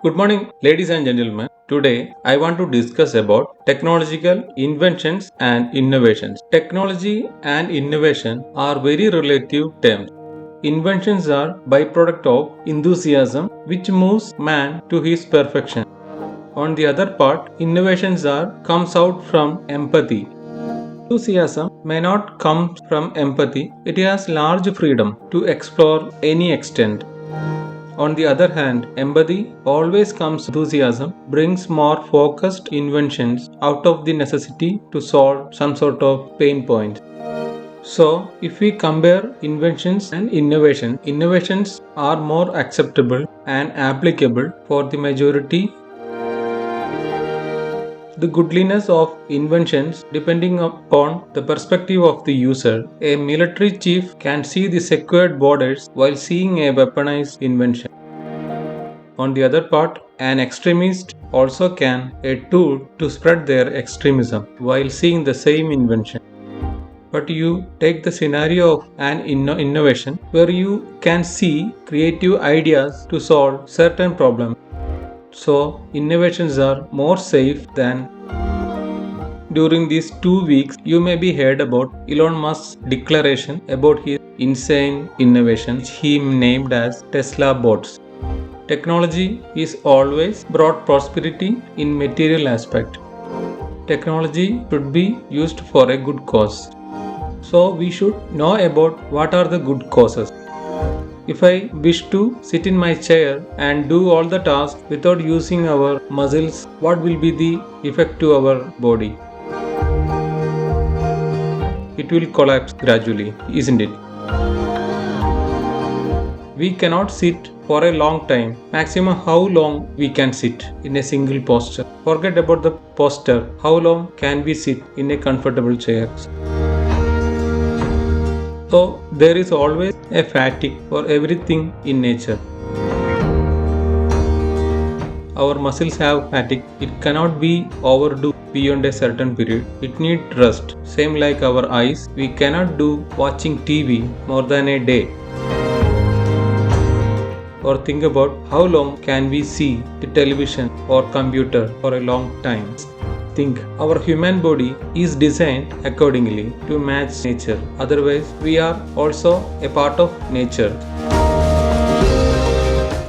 Good morning, ladies and gentlemen. Today, I want to discuss about technological inventions and innovations. Technology and innovation are very relative terms. Inventions are byproduct of enthusiasm which moves man to his perfection. On the other part, innovations are comes out from empathy. Enthusiasm may not come from empathy. It has large freedom to explore any extent. On the other hand, empathy always comes enthusiasm, brings more focused inventions out of the necessity to solve some sort of pain point. So, if we compare inventions and innovation, innovations are more acceptable and applicable for the majority. The goodliness of inventions depending upon the perspective of the user. A military chief can see the secured borders while seeing a weaponized invention. On the other part, an extremist also can a tool to spread their extremism while seeing the same invention. But you take the scenario of an innovation where you can see creative ideas to solve certain problems. So innovations are more safe than. During these 2 weeks, you may be heard about Elon Musk's declaration about his insane innovation, which he named as Tesla bots. Technology is always brought prosperity in material aspect. Technology should be used for a good cause. So we should know about what are the good causes. If I wish to sit in my chair and do all the tasks without using our muscles, what will be the effect to our body? It will collapse gradually, isn't it? We cannot sit for a long time. Maximum how long we can sit in a single posture. Forget about the posture. How long can we sit in a comfortable chair? So there is always a fatigue for everything in nature. Our muscles have fatigue. It cannot be overdo beyond a certain period. It needs rest. Same like our eyes. We cannot do watching TV more than a day. Or think about how long can we see the television or computer for a long time. Think our human body is designed accordingly to match nature. Otherwise, we are also a part of nature.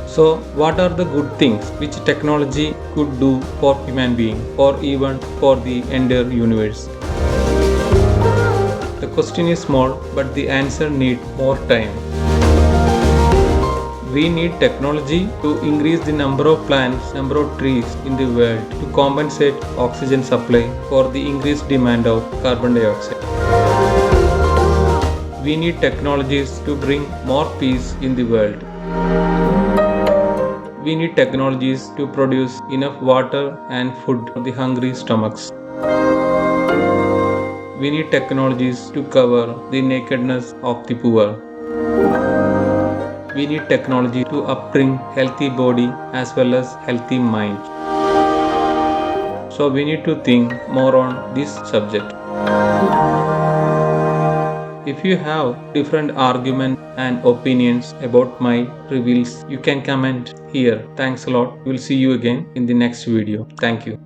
So, what are the good things which technology could do for human being or even for the entire universe? The question is small, but the answer needs more time. We need technology to increase the number of plants, number of trees in the world to compensate oxygen supply for the increased demand of carbon dioxide. We need technologies to bring more peace in the world. We need technologies to produce enough water and food for the hungry stomachs. We need technologies to cover the nakedness of the poor. We need technology to upbring healthy body as well as healthy mind. So we need to think more on this subject. If you have different arguments and opinions about my reveals, you can comment here. Thanks a lot. We'll see you again in the next video. Thank you.